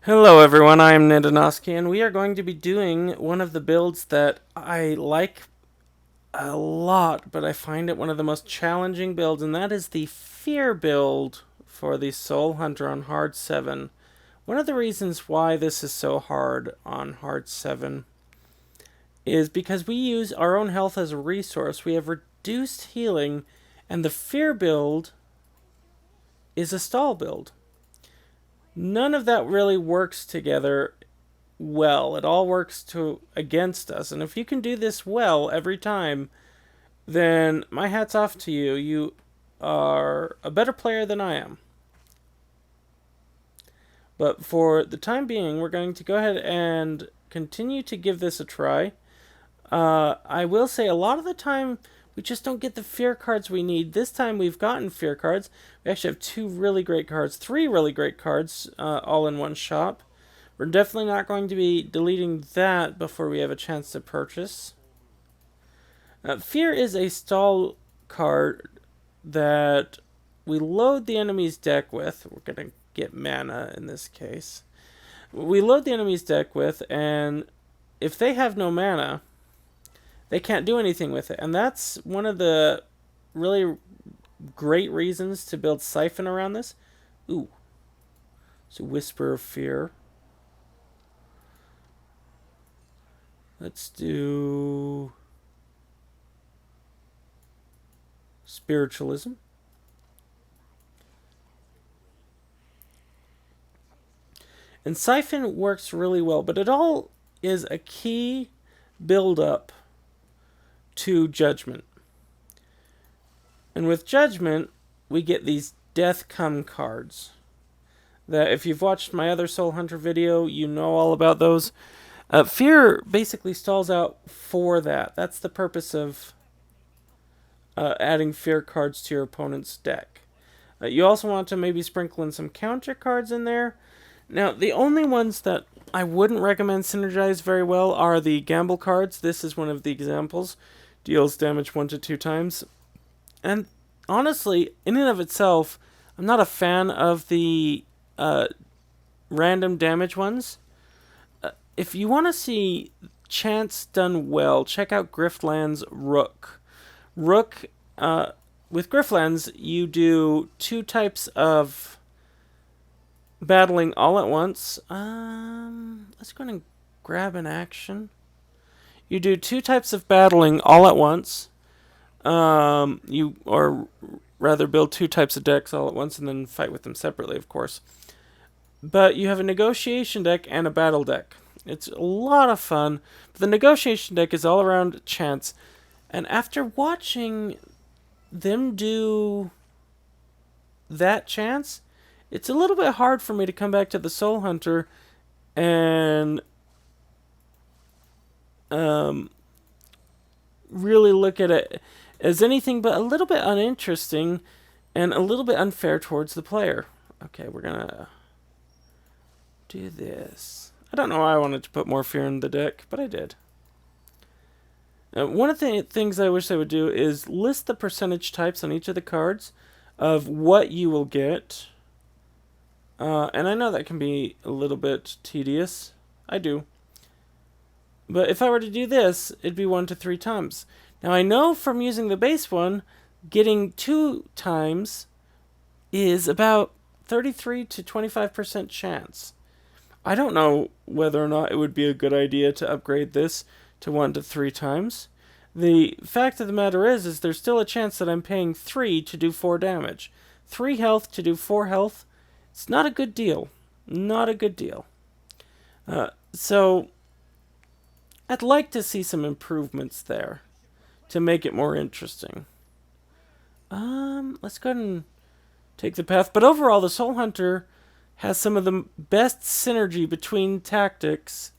Hello everyone, I am Nandanoski, and we are going to be doing one of the builds that I like a lot, but I find it one of the most challenging builds, and that is the Fear build for the Soul Hunter on Hard 7. One of the reasons why this is so hard on Hard 7 is because we use our own health as a resource. We have reduced healing, and the Fear build is a stall build. None of that really works together well. It all works against us. And if you can do this well every time, then my hat's off to you. You are a better player than I am. But for the time being, we're going to go ahead and continue to give this a try. I will say a lot of the time we just don't get the fear cards we need. This time we've gotten fear cards. We actually have three really great cards, all in one shop. We're definitely not going to be deleting that before we have a chance to purchase. Fear is a stall card that we load the enemy's deck with. We're going to get mana in this case. We load the enemy's deck with, and if they have no mana, they can't do anything with it. And that's one of the really great reasons to build Siphon around this. Ooh. It's a Whisper of Fear. Let's do Spiritualism. And Siphon works really well, but it all is a key build-up to Judgment. And with Judgment, we get these Death Come cards. That if you've watched my other Soul Hunter video, you know all about those. Fear basically stalls out for that. That's the purpose of adding Fear cards to your opponent's deck. You also want to maybe sprinkle in some counter cards in there. Now, the only ones that I wouldn't recommend synergize very well are the gamble cards. This is one of the examples. Deals damage 1 to 2 times. And honestly, in and of itself, I'm not a fan of the random damage ones. If you want to see chance done well, check out Griftland's Rook. Rook, with Griftlands, you do 2 types of battling all at once. Let's go ahead and grab an action. You do 2 types of battling all at once. Or rather build 2 types of decks all at once and then fight with them separately, of course. But you have a negotiation deck and a battle deck. It's a lot of fun. But the negotiation deck is all around chance. And after watching them do that chance, it's a little bit hard for me to come back to the Soul Hunter and really look at it as anything but a little bit uninteresting and a little bit unfair towards the player. Okay, we're gonna do this. I don't know why I wanted to put more fear in the deck, but I did. One of the things I wish I would do is list the percentage types on each of the cards of what you will get. And I know that can be a little bit tedious. I do. But if I were to do this, it'd be 1 to 3 times. Now I know from using the base one, getting 2 times is about 33 to 25% chance. I don't know whether or not it would be a good idea to upgrade this to 1 to 3 times. The fact of the matter is there's still a chance that I'm paying 3 to do 4 damage. 3 health to do 4 health. It's not a good deal. Not a good deal. So I'd like to see some improvements there to make it more interesting. Let's go ahead and take the path. But overall, the Soul Hunter has some of the best synergy between tactics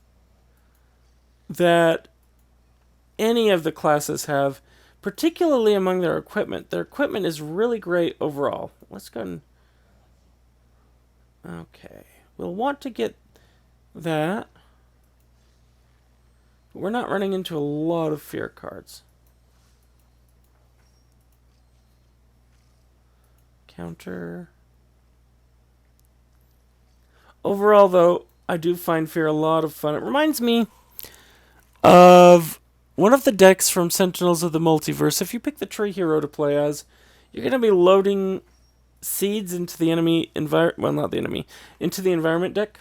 that any of the classes have, particularly among their equipment. Their equipment is really great overall. Let's go ahead and... Okay. We'll want to get that. We're not running into a lot of fear cards. Counter. Overall, though, I do find fear a lot of fun. It reminds me of one of the decks from Sentinels of the Multiverse. If you pick the tree hero to play as, you're going to be loading seeds into the enemy environment. Well, not the enemy, into the environment deck.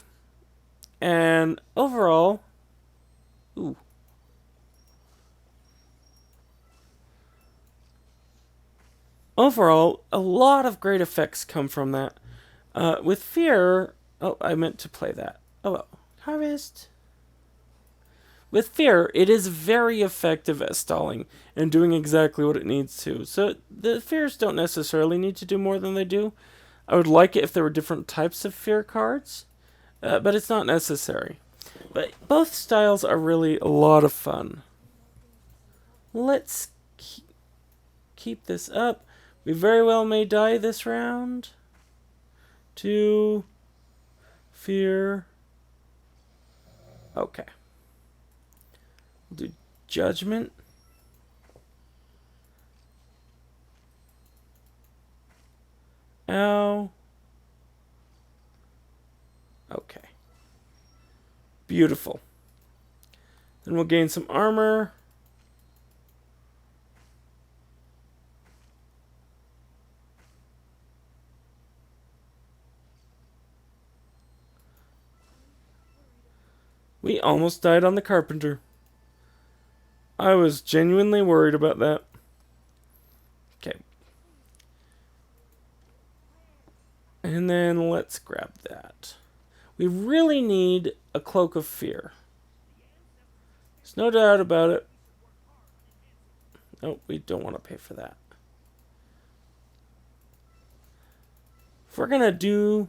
And overall, ooh. Overall, a lot of great effects come from that. With fear, oh, I meant to play that. Oh well, harvest. With fear, it is very effective at stalling and doing exactly what it needs to. So the fears don't necessarily need to do more than they do. I would like it if there were different types of fear cards, but it's not necessary. But both styles are really a lot of fun. Let's keep this up. We very well may die this round. 2 fear. Okay. We'll do judgment. Ow. Okay. Beautiful. Then we'll gain some armor. We almost died on the carpenter. I was genuinely worried about that. Okay. And then let's grab that. We really need a cloak of fear. There's no doubt about it. Oh, we don't want to pay for that. If we're going to do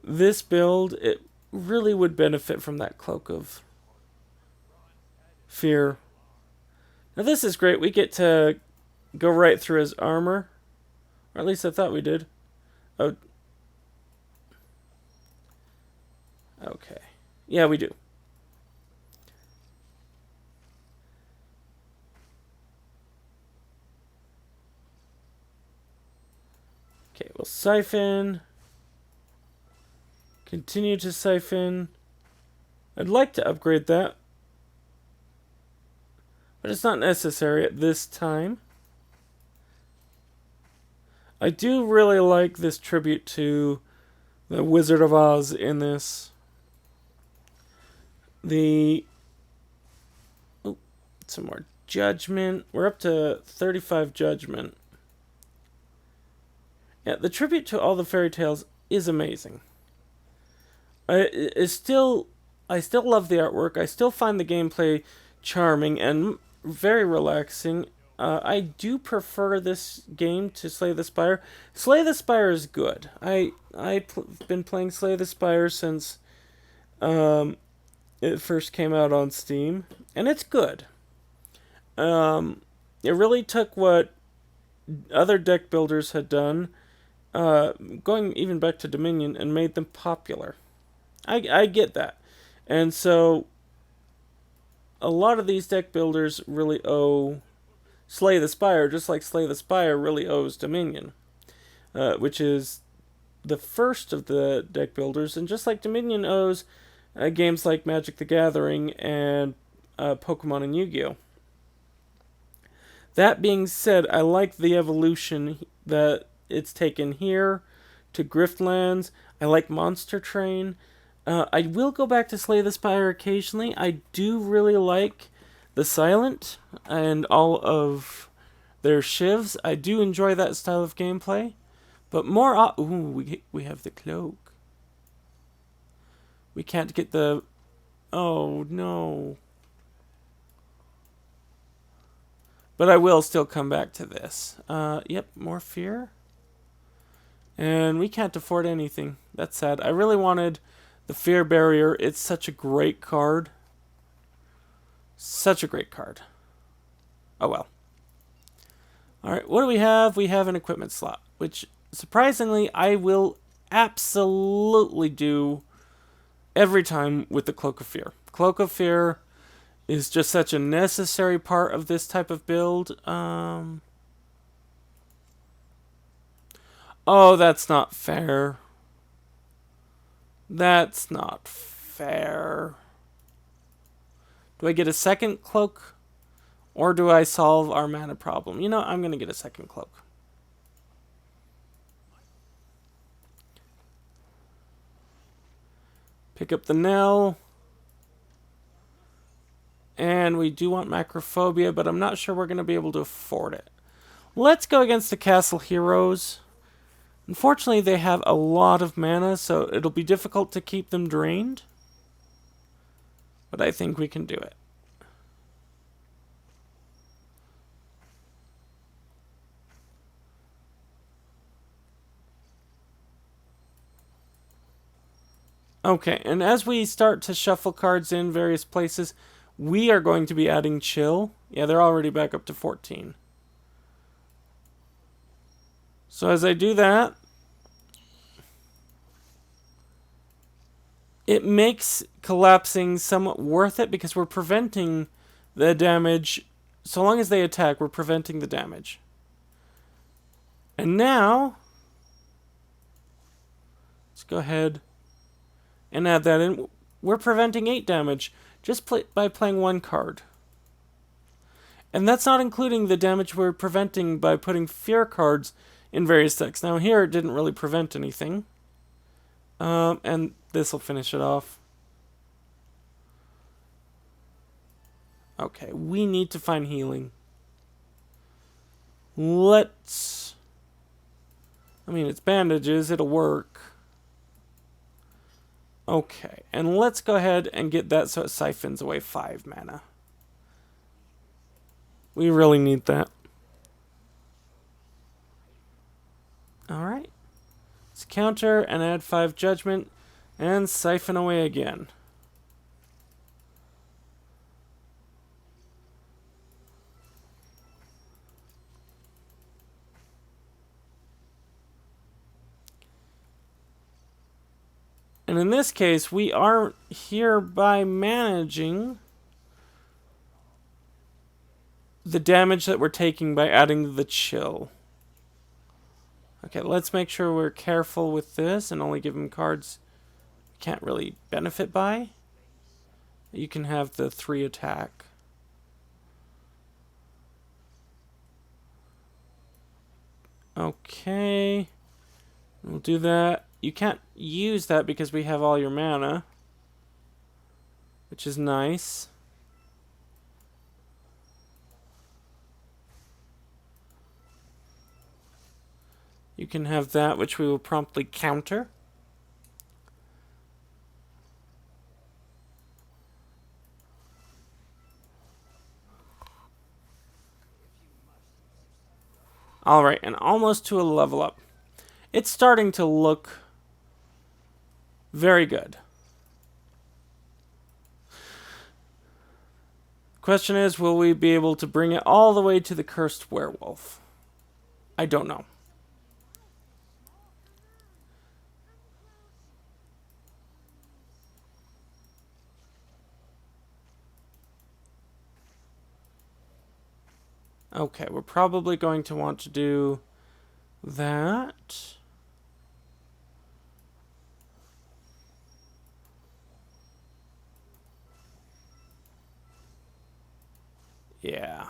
this build, it really would benefit from that cloak of fear. Now this is great. We get to go right through his armor. Or at least I thought we did. Oh. Okay. Yeah, we do. Okay, we'll siphon. Continue to siphon. I'd like to upgrade that, but it's not necessary at this time. I do really like this tribute to the Wizard of Oz in this. Some more judgment. We're up to 35 judgment. Yeah, the tribute to all the fairy tales is amazing. I still love the artwork. I still find the gameplay charming and very relaxing. I do prefer this game to Slay the Spire. Slay the Spire is good. I've been playing Slay the Spire since it first came out on Steam, and it's good. It really took what other deck builders had done, going even back to Dominion, and made them popular. I get that. And so a lot of these deck builders really owe Slay the Spire, just like Slay the Spire really owes Dominion, which is the first of the deck builders, and just like Dominion owes games like Magic the Gathering and Pokemon and Yu-Gi-Oh! That being said, I like the evolution that it's taken here to Griftlands. I like Monster Train. I will go back to Slay the Spire occasionally. I do really like the Silent and all of their shivs. I do enjoy that style of gameplay. But more... Ooh, we have the cloak. We can't get the... Oh, no. But I will still come back to this. Yep, more fear. And we can't afford anything. That's sad. I really wanted the Fear Barrier. It's such a great card. Such a great card. Oh well. Alright, what do we have? We have an equipment slot, which surprisingly I will absolutely do every time with the Cloak of Fear. Cloak of Fear is just such a necessary part of this type of build. Oh, that's not fair. That's not fair. fair. Do I get a second cloak? Or do I solve our mana problem? You know, I'm going to get a second cloak. Pick up the Knell. And we do want Macrophobia, but I'm not sure we're going to be able to afford it. Let's go against the Castle Heroes. Unfortunately, they have a lot of mana, so it'll be difficult to keep them drained. But I think we can do it. Okay, and as we start to shuffle cards in various places, we are going to be adding chill. Yeah, they're already back up to 14. So as I do that, it makes collapsing somewhat worth it because we're preventing the damage. So long as they attack, we're preventing the damage. And now, let's go ahead and add that in. We're preventing 8 damage just by playing 1 card. And that's not including the damage we're preventing by putting fear cards in various decks. Now here it didn't really prevent anything. And this will finish it off. Okay, we need to find healing. Let's... I mean, it's bandages, it'll work. Okay, and let's go ahead and get that so it siphons away 5 mana. We really need that. Alright. Let's counter and add 5 judgment and siphon away again. And in this case, we are hereby managing the damage that we're taking by adding the chill. Okay, let's make sure we're careful with this and only give him cards we can't really benefit by. You can have the 3 attack. Okay, we'll do that. You can't use that because we have all your mana, which is nice. You can have that, which we will promptly counter. Alright, and almost to a level up. It's starting to look very good. Question is, will we be able to bring it all the way to the cursed werewolf? I don't know. Okay, we're probably going to want to do that. Yeah.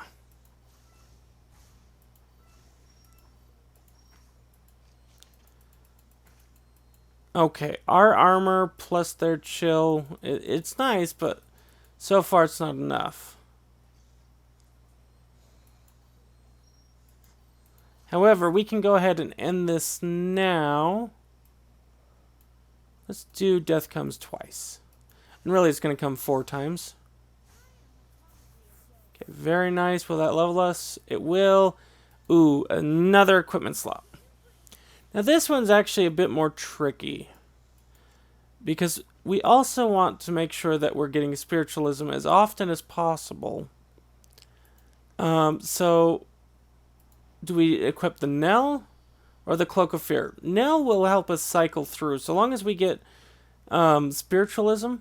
Okay, our armor plus their chill, it's nice, but so far it's not enough. However, we can go ahead and end this now. Let's do death comes twice. And really it's going to come 4 times. Okay, very nice. Will that level us? It will. Ooh, another equipment slot. Now this one's actually a bit more tricky, because we also want to make sure that we're getting spiritualism as often as possible. So do we equip the Knell or the Cloak of Fear? Knell will help us cycle through. So long as we get spiritualism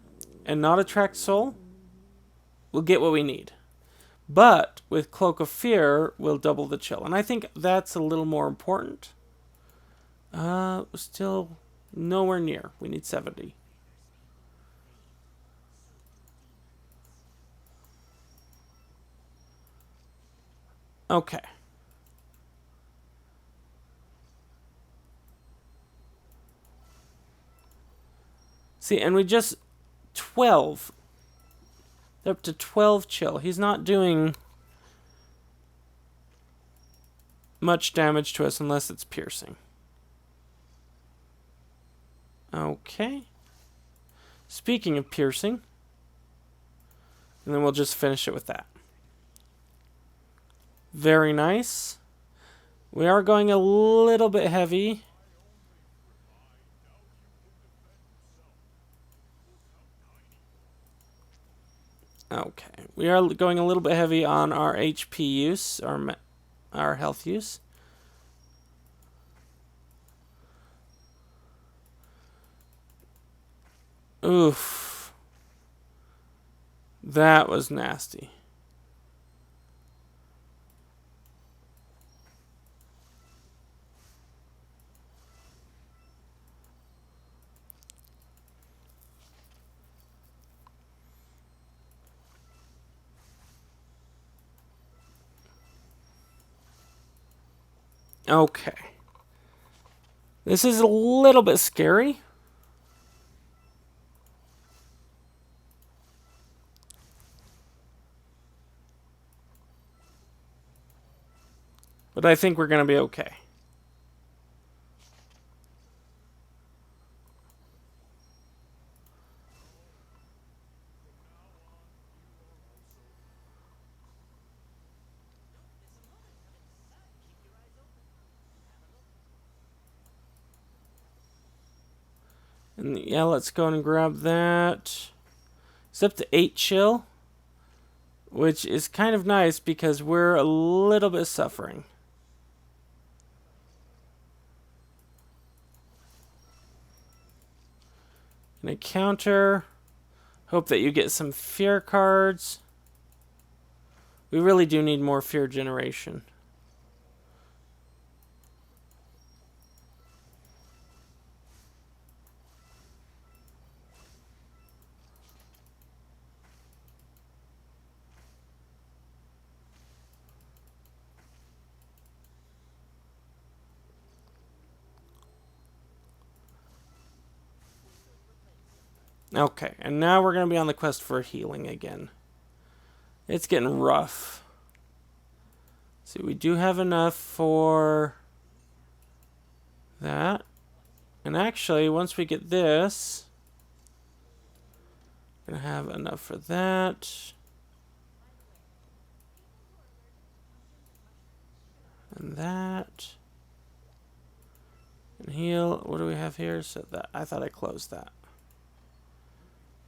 and not attract soul, we'll get what we need. But with Cloak of Fear, we'll double the chill. And I think that's a little more important. Still nowhere near. We need 70. Okay. See, and we just 12. They're up to 12 chill. He's not doing much damage to us unless it's piercing. Okay. Speaking of piercing, and then we'll just finish it with that. Very nice. We are going a little bit heavy. Okay, we are going a little bit heavy on our HP use, our health use. Oof. That was nasty. Okay. This is a little bit scary. But I think we're going to be okay. And yeah, let's go and grab that. It's up to 8 chill, which is kind of nice because we're a little bit suffering. And a counter. Hope that you get some fear cards. We really do need more fear generation. Okay, and now we're going to be on the quest for healing again. It's getting rough. See, we do have enough for that. And actually, once we get this, we're going to have enough for that. And that. And heal. What do we have here? So that I thought I closed that.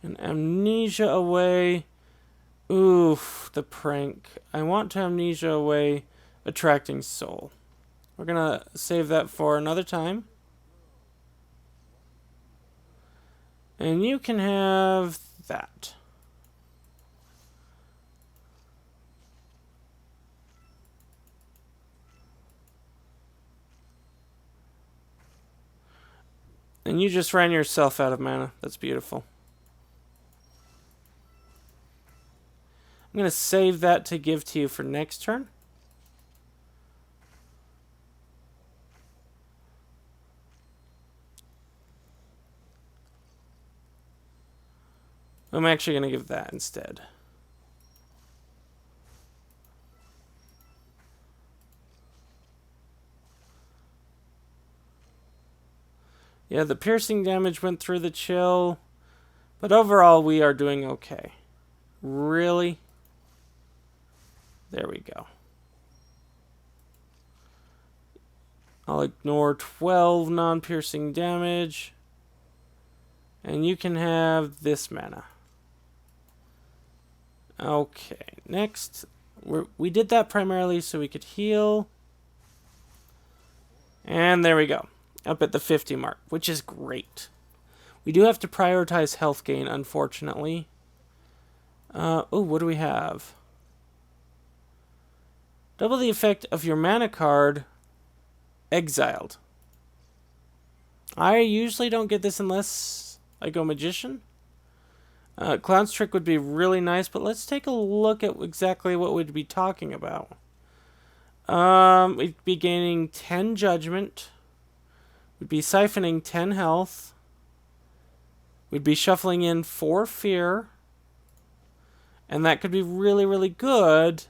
And amnesia away. Oof, the prank. I want to amnesia away attracting soul. We're going to save that for another time. And you can have that. And you just ran yourself out of mana. That's beautiful. I'm going to save that to give to you for next turn. I'm actually going to give that instead. Yeah, the piercing damage went through the chill, but overall we are doing okay. Really? There we go. I'll ignore 12 non-piercing damage. And you can have this mana. Okay, next. We did that primarily so we could heal. And there we go. Up at the 50 mark, which is great. We do have to prioritize health gain, unfortunately. Oh, what do we have? Double the effect of your mana card exiled. I usually don't get this unless I go Magician. Clown's Trick would be really nice, but let's take a look at exactly what we'd be talking about. We'd be gaining 10 judgment. We'd be siphoning 10 health. We'd be shuffling in 4 fear. And that could be really, really good.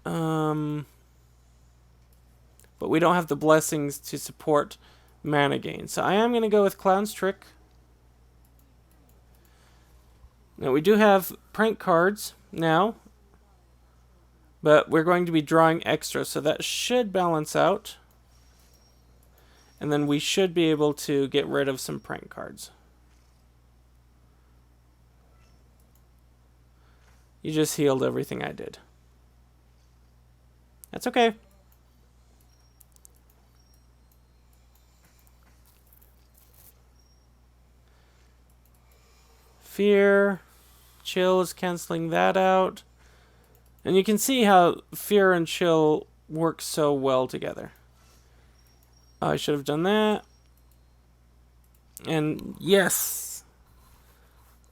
But we don't have the blessings to support mana gain. So I am going to go with Clown's Trick. Now we do have prank cards now. But we're going to be drawing extra, so that should balance out. And then we should be able to get rid of some prank cards. You just healed everything I did. That's okay. Fear. Chill is canceling that out. And you can see how fear and chill work so well together. Oh, I should have done that. And yes.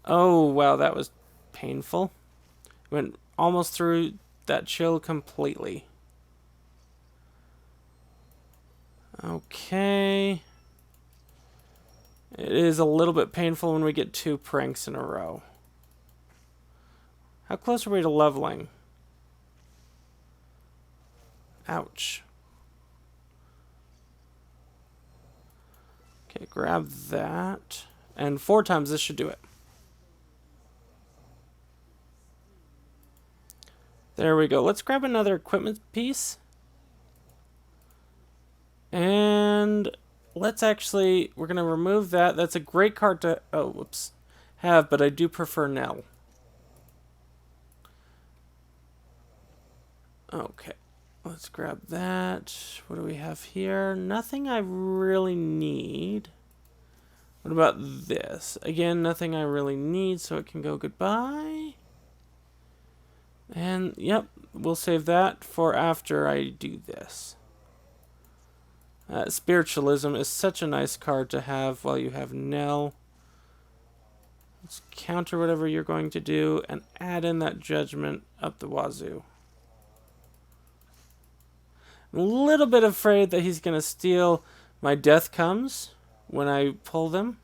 Oh, wow, that was painful. Went almost through that chill completely. Okay. It is a little bit painful when we get 2 pranks in a row. How close are we to leveling? Ouch. Okay, grab that. And 4 times this should do it. There we go. Let's grab another equipment piece. And let's actually, we're going to remove that. That's a great card to, oh, whoops, have, but I do prefer Nell. Okay. Let's grab that. What do we have here? Nothing I really need. What about this? Again, nothing I really need, so it can go goodbye. And, yep, we'll save that for after I do this. Spiritualism is such a nice card to have while you have Nell. Let's counter whatever you're going to do and add in that judgment up the wazoo. I'm a little bit afraid that he's going to steal my death comes when I pull them.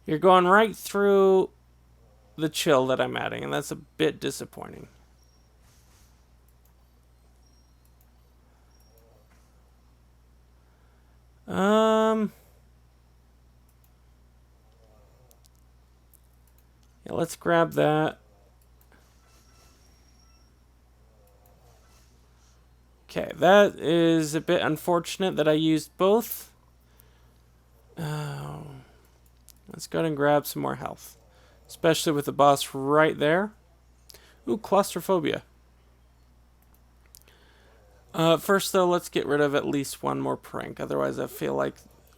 You're going right through the chill that I'm adding, and that's a bit disappointing. Yeah, let's grab that. Okay, that is a bit unfortunate that I used both. Let's go ahead and grab some more health. Especially with the boss right there. Ooh, claustrophobia. First, though, let's get rid of at least one more prank. Otherwise, I feel like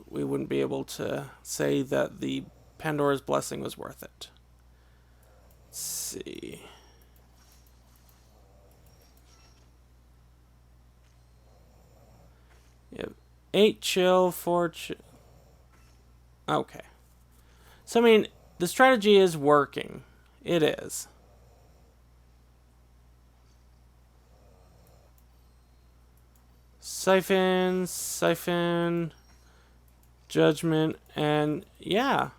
we wouldn't be able to say that the Pandora's Blessing was worth it. Let's see. You have 8 chill, 4 chill. Okay. So, I mean, the strategy is working. It is. Siphon, siphon, judgment, and yeah.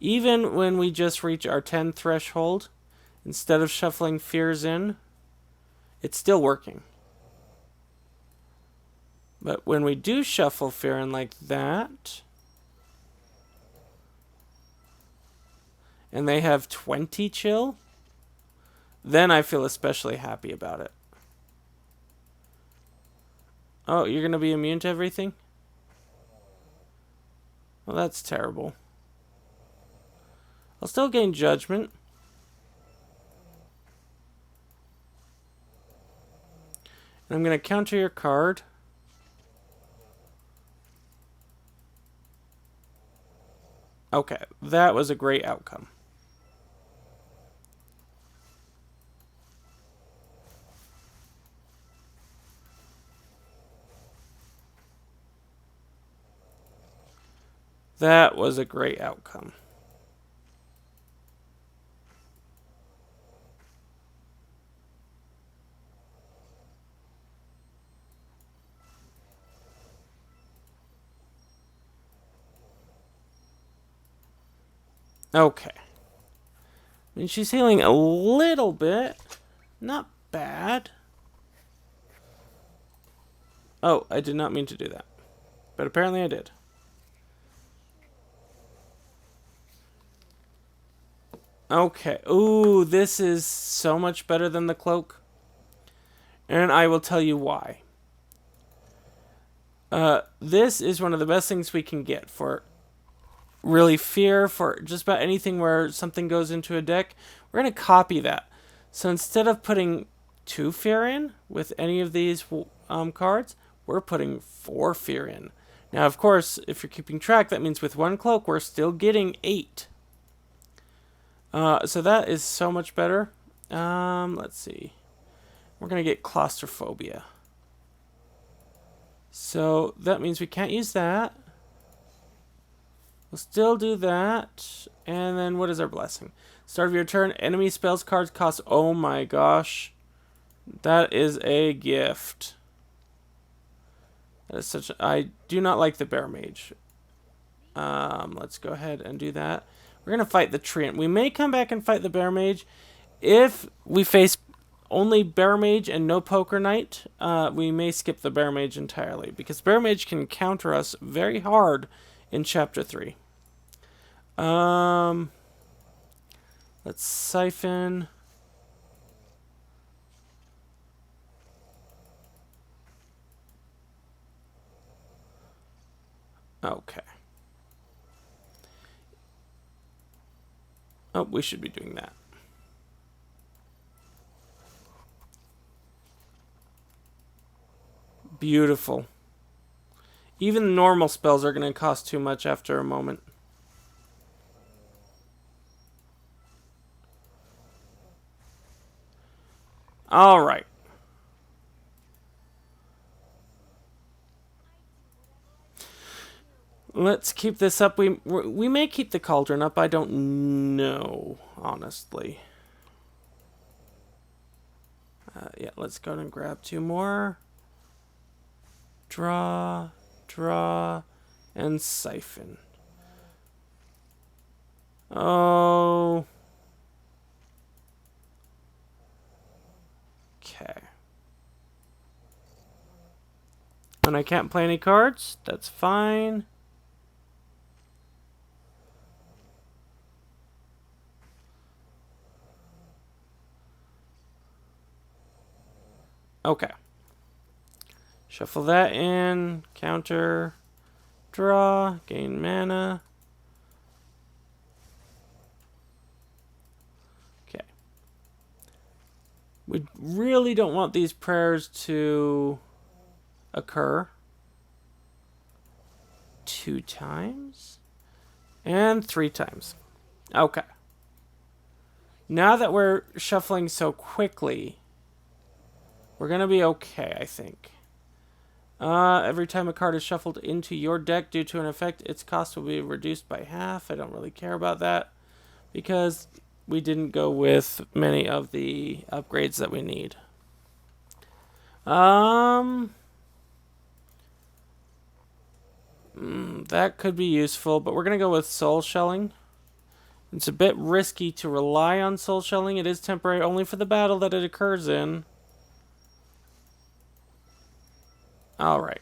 Even when we just reach our 10 threshold, instead of shuffling fears in, it's still working. But when we do shuffle fear in like that, and they have 20 chill, then I feel especially happy about it. Oh, you're going to be immune to everything? Well, that's terrible. I'll still gain judgment. And I'm going to counter your card. Okay, that was a great outcome. That was a great outcome. Okay. I mean, she's healing a little bit. Not bad. Oh, I did not mean to do that. But apparently I did. Okay. Ooh, this is so much better than the cloak. And I will tell you why. This is one of the best things we can get for really fear, for just about anything where something goes into a deck. We're going to copy that. So instead of putting 2 fear in with any of these cards, we're putting 4 fear in. Now, of course, if you're keeping track, that means with 1 cloak, we're still getting 8. So that is so much better. Let's see. We're going to get claustrophobia. So that means we can't use that. We'll still do that. And then what is our blessing? Start of your turn, enemy spells cards cost... Oh my gosh. That is a gift. That is such a... I do not like the bear mage. Let's go ahead and do that. We're going to fight the treant. We may come back and fight the bear mage. If we face only bear mage and no poker knight, we may skip the bear mage entirely, because bear mage can counter us very hard in chapter 3. Let's siphon. Okay. Oh, we should be doing that. Beautiful. Even normal spells are going to cost too much after a moment. All right. Let's keep this up. We may keep the cauldron up. I don't know, honestly. Yeah, let's go and grab 2 more. Draw, and siphon. Oh. Okay. And I can't play any cards. That's fine. Okay. Shuffle that in. Counter. Draw. Gain mana. Okay. We really don't want these prayers to occur 2 times. And 3 times. Okay. Now that we're shuffling so quickly, we're going to be okay, I think. Every time a card is shuffled into your deck due to an effect, its cost will be reduced by half. I don't really care about that, because we didn't go with many of the upgrades that we need. That could be useful, but we're going to go with soul shelling. It's a bit risky to rely on soul shelling. It is temporary only for the battle that it occurs in. Alright.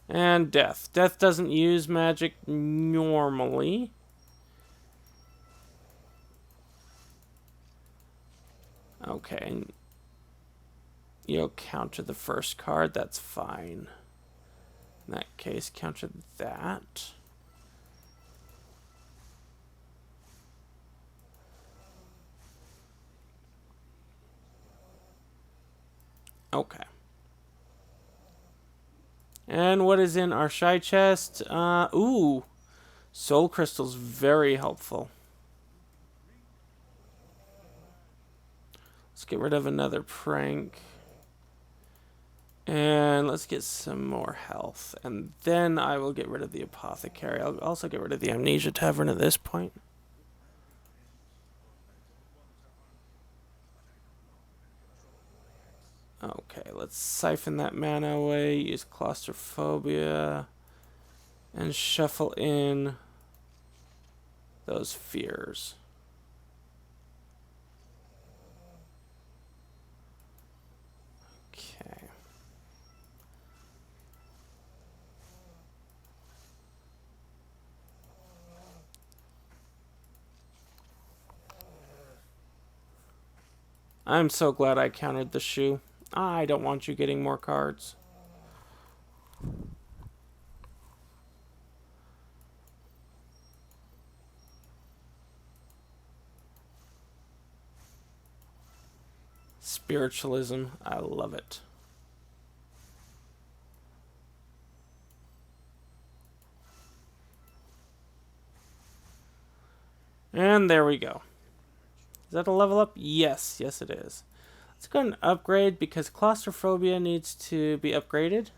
And death. Death doesn't use magic normally. Okay. You'll counter the first card. That's fine. In that case, counter that. Okay. And what is in our shy chest? Ooh. Soul crystals, very helpful. Let's get rid of another prank. And let's get some more health. And then I will get rid of the apothecary. I'll also get rid of the amnesia tavern at this point. Okay, let's siphon that mana away, use claustrophobia, and shuffle in those fears. Okay. I'm so glad I countered the shoe. I don't want you getting more cards. Spiritualism, I love it. And there we go. Is that a level up? Yes, yes it is. Let's go and upgrade because claustrophobia needs to be upgraded.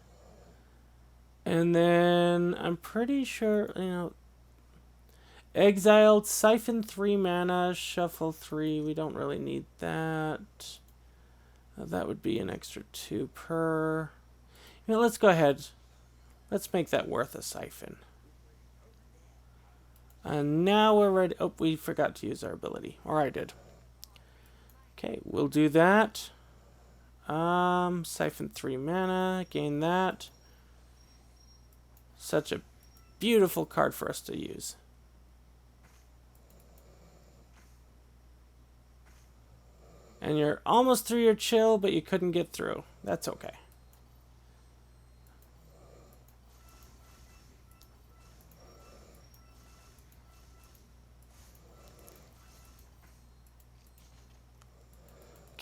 And then I'm pretty sure, exiled, siphon 3 mana, shuffle 3. We don't really need that. That would be an extra 2 per. Let's go ahead. Let's make that worth a siphon. And now we're ready. Oh, we forgot to use our ability. Or I did. Okay, we'll do that. Siphon 3 mana, gain that. Such a beautiful card for us to use. And you're almost through your chill, but you couldn't get through. That's okay.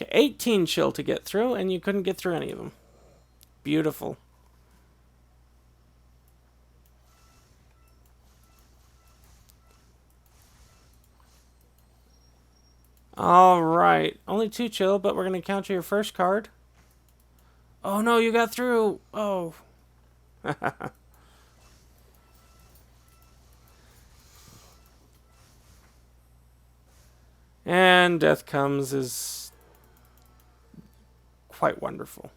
Okay, 18 chill to get through, and you couldn't get through any of them. Beautiful. Alright, only 2 chill, but we're going to counter your first card. Oh no, you got through! Oh. And Death Comes is quite wonderful.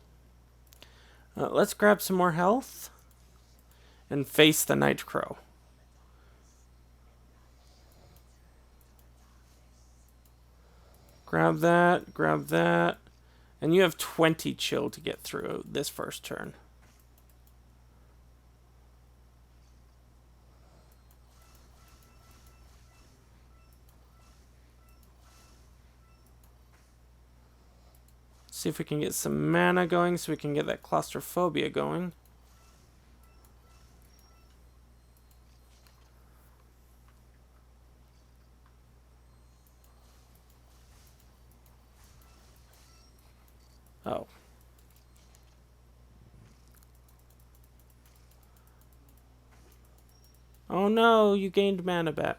Let's grab some more health and face the Night Crow. Grab that, and you have 20 chill to get through this first turn. See if we can get some mana going so we can get that claustrophobia going. Oh. Oh no, you gained mana back.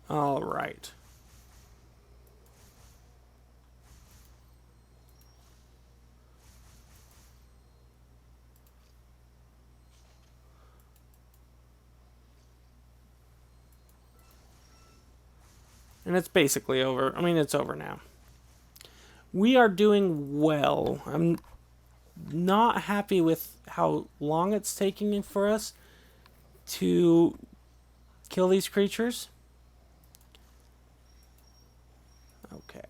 All right. And it's basically over. I mean, it's over now. We are doing well. I'm not happy with how long it's taking for us to kill these creatures. Okay.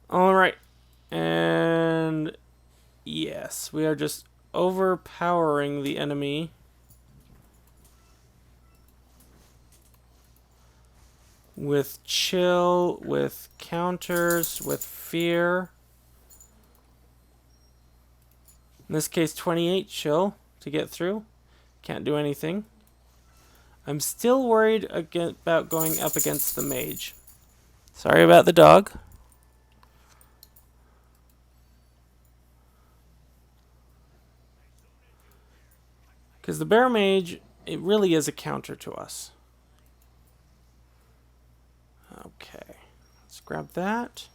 All right. And yes, we are just overpowering the enemy. With chill, with counters, with fear. In this case, 28 chill to get through. Can't do anything. I'm still worried about going up against the mage. Sorry about the dog. Because the bear mage, it really is a counter to us. Okay. Let's grab that.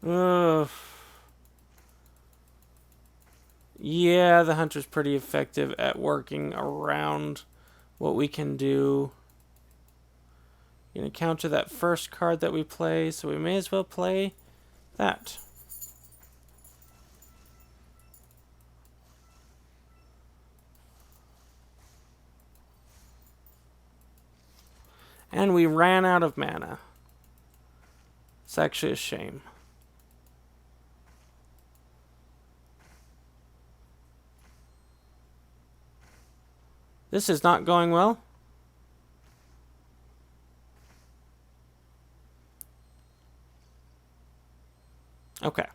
Ugh. Yeah, the hunter's pretty effective at working around what we can do. Gonna counter that first card that we play, so we may as well play that. And we ran out of mana. It's actually a shame. This is not going well. Okay.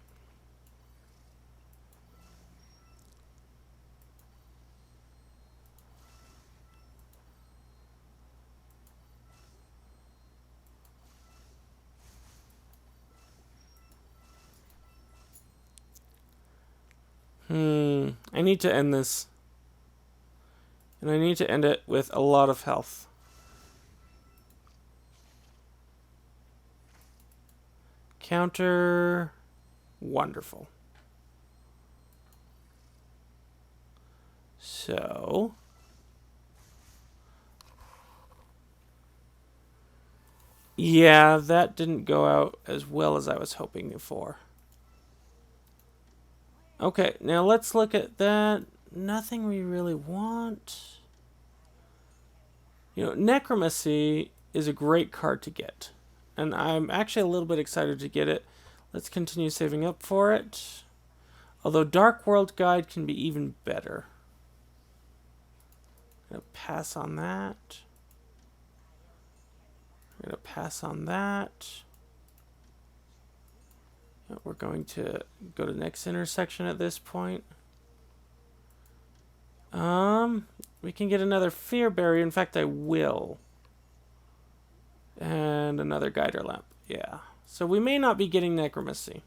I need to end this. And I need to end it with a lot of health. Counter. Wonderful. So. Yeah, that didn't go out as well as I was hoping for. Okay, now let's look at that. Nothing we really want. You know, Necromancy is a great card to get. And I'm actually a little bit excited to get it. Let's continue saving up for it. Although Dark World Guide can be even better. I'm going to pass on that. I'm going to pass on that. We're going to go to the next intersection at this point. We can get another fear barrier. In fact, I will. And another guider lamp. Yeah. So we may not be getting necromancy.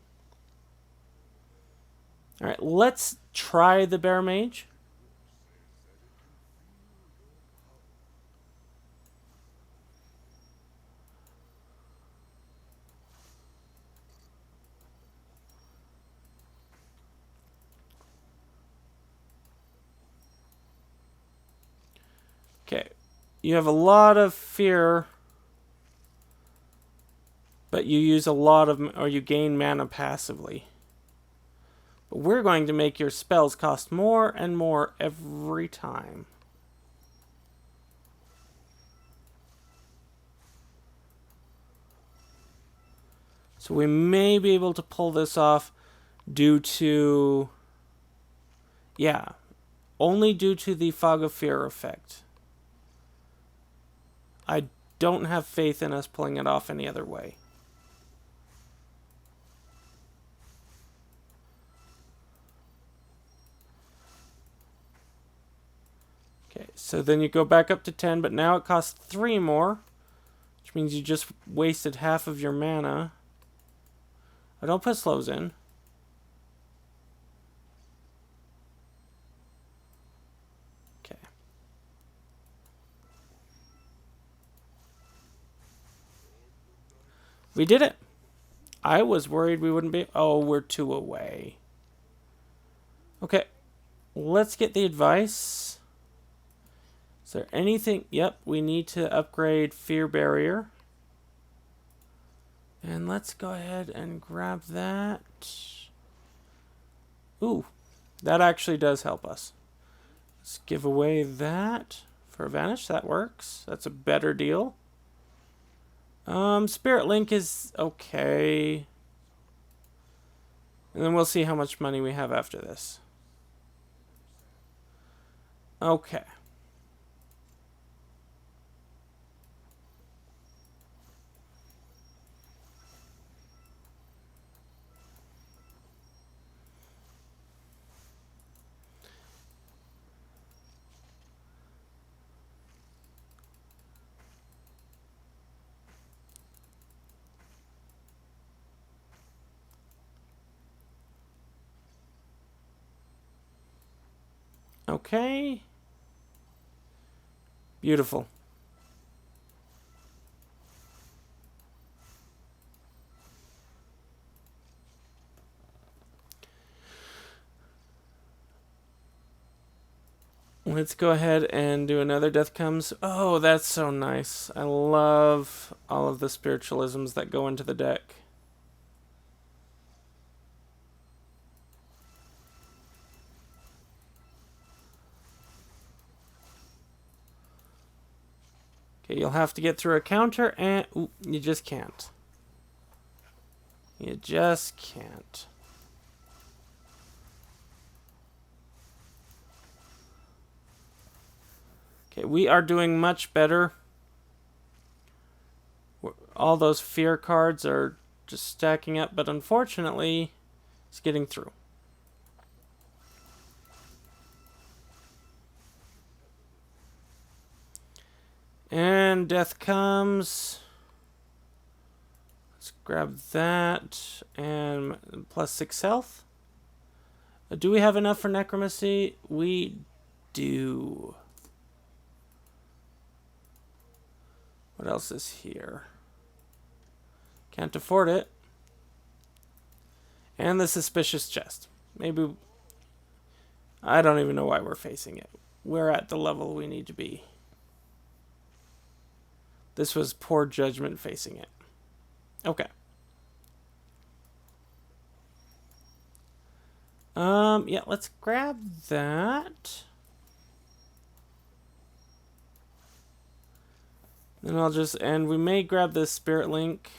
Alright, let's try the bear mage. Okay. You have a lot of fear, but you use a lot of, or you gain mana passively. But we're going to make your spells cost more and more every time. So we may be able to pull this off due to, yeah, only due to the Fog of Fear effect. I don't have faith in us pulling it off any other way. Okay, so then you go back up to 10, but now it costs 3 more, which means you just wasted half of your mana. I don't put slows in. Okay. We did it. I was worried we wouldn't be. Oh, we're 2 away. Okay. Let's get the advice. Is there anything? Yep, we need to upgrade Fear Barrier. And let's go ahead and grab that. Ooh, that actually does help us. Let's give away that for a Vanish. That works. That's a better deal. Spirit Link is okay. And then we'll see how much money we have after this. Okay. Okay. Beautiful. Let's go ahead and do another Death Comes. Oh, that's so nice. I love all of the spiritualisms that go into the deck. Okay, you'll have to get through a counter and... Ooh, you just can't. You just can't. Okay, we are doing much better. All those fear cards are just stacking up, but unfortunately, it's getting through. And Death Comes. Let's grab that. And plus 6 health. Do we have enough for Necromancy? We do. What else is here? Can't afford it. And the Suspicious Chest. Maybe... I don't even know why we're facing it. We're at the level we need to be. This was poor judgment facing it. Okay. Yeah, let's grab that. Then I'll just... And we may grab this Spirit Link.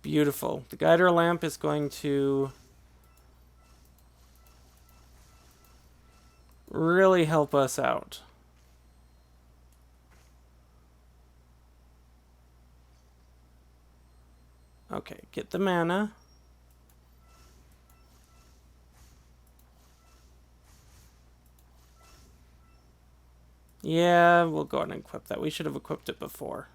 Beautiful. The Guider Lamp is going to really help us out. Okay, get the mana. Yeah, we'll go ahead and equip that. We should have equipped it before.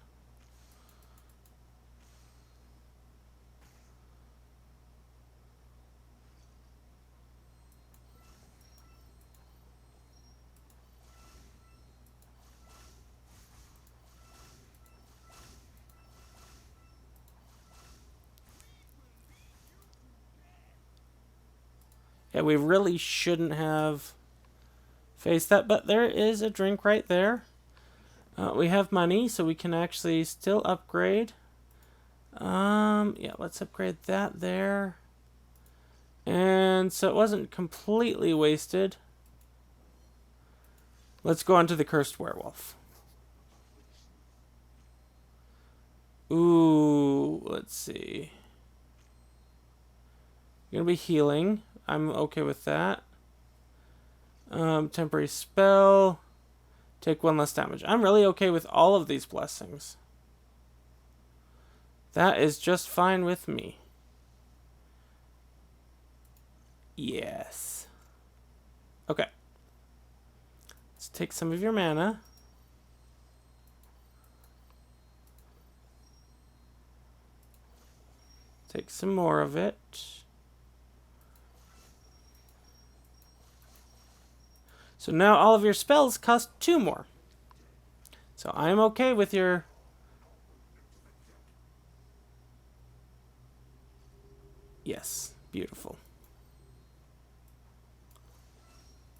Yeah, we really shouldn't have faced that, but there is a drink right there. We have money, so we can actually still upgrade. Yeah, let's upgrade that there. And so it wasn't completely wasted. Let's go on to the Cursed Werewolf. Ooh, let's see. You're gonna be healing. I'm okay with that. Temporary spell. Take 1 less damage. I'm really okay with all of these blessings. That is just fine with me. Yes. Okay. Let's take some of your mana. Take some more of it. So now all of your spells cost 2 more. So I'm okay with your... Yes, beautiful.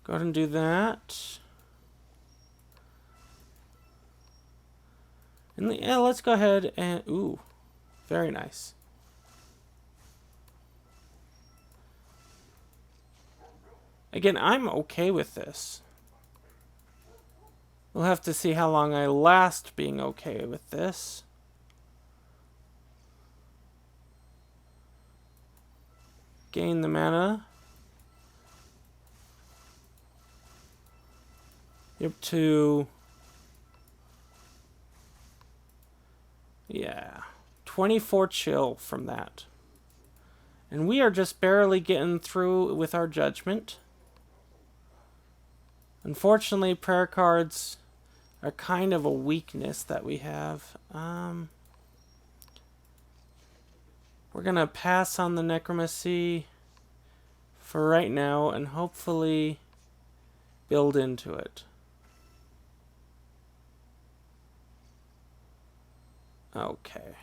Go ahead and do that. And yeah, let's go ahead and... Ooh, very nice. Again, I'm okay with this. We'll have to see how long I last being okay with this. Gain the mana. Up to... Yeah. 24 chill from that. And we are just barely getting through with our judgment. Unfortunately, prayer cards are kind of a weakness that we have. We're going to pass on the necromancy for right now and hopefully build into it. Okay.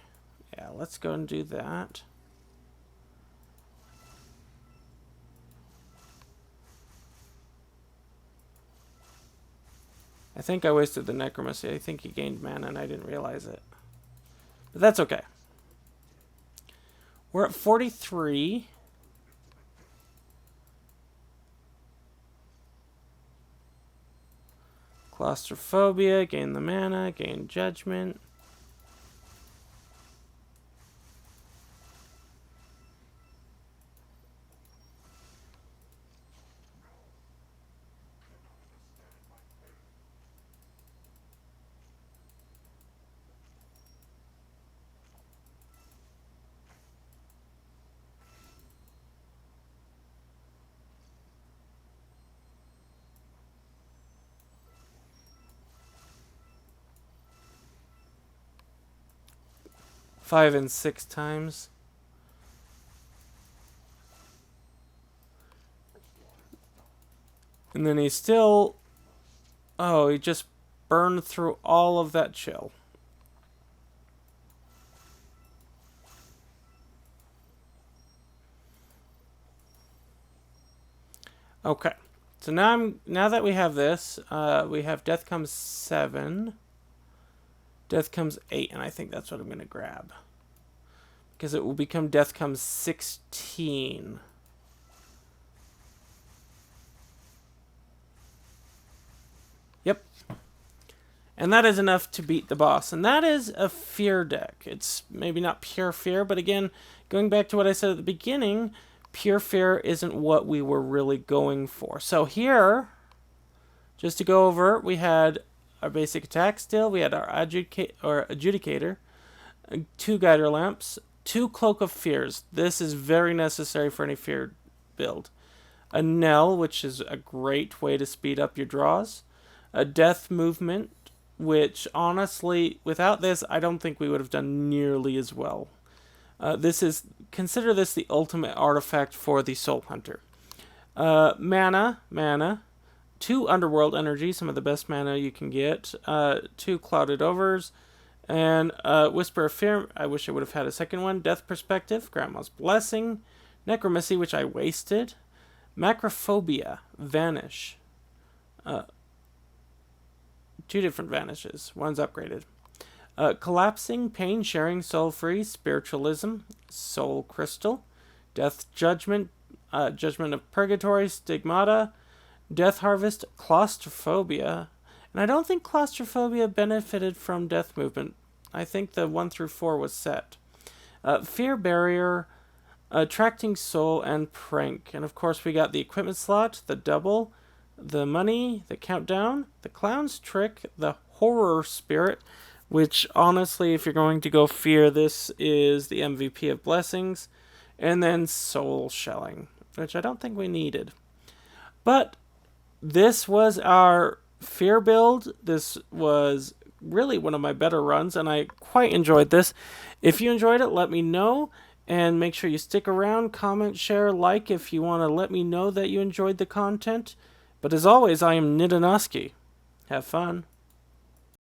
Yeah, let's go and do that. I think I wasted the necromancy. I think he gained mana and I didn't realize it. But that's okay. We're at 43. Claustrophobia, gain the mana, gain judgment. Five and 6 times. And then he still... Oh, he just burned through all of that chill. Okay. So now that we have this, we have Death Comes 7. Death Comes 8, and I think that's what I'm going to grab. Because it will become Death Comes 16. Yep. And that is enough to beat the boss. And that is a fear deck. It's maybe not pure fear, but again, going back to what I said at the beginning, pure fear isn't what we were really going for. So here, just to go over, we had our basic attack still, we had our adjudicator, 2 guider lamps, 2 cloak of fears. This is very necessary for any fear build. A knell, which is a great way to speed up your draws. A death movement, which honestly, without this, I don't think we would have done nearly as well. Consider this the ultimate artifact for the Soul Hunter. Mana, 2 Underworld Energy, some of the best mana you can get, 2 Clouded Overs, and Whisper of Fear, I wish I would have had a second one, Death Perspective, Grandma's Blessing, Necromancy, which I wasted, Macrophobia, Vanish, 2 different vanishes, one's upgraded. Collapsing, Pain Sharing, Soul Free, Spiritualism, Soul Crystal, Death Judgment, Judgment of Purgatory, Stigmata, Death Harvest, Claustrophobia, and I don't think Claustrophobia benefited from Death Movement. I think the 1 through 4 was set. Fear Barrier, Attracting Soul, and Prank. And of course we got the equipment slot, the double, the money, the countdown, the clown's trick, the horror spirit, which honestly, if you're going to go fear, this is the MVP of blessings, and then soul shelling, which I don't think we needed. But this was our fear build. This was really one of my better runs, and I quite enjoyed this. If you enjoyed it, let me know, and make sure you stick around, comment, share, like if you want to let me know that you enjoyed the content. But as always, I am Nidanoski. Have fun.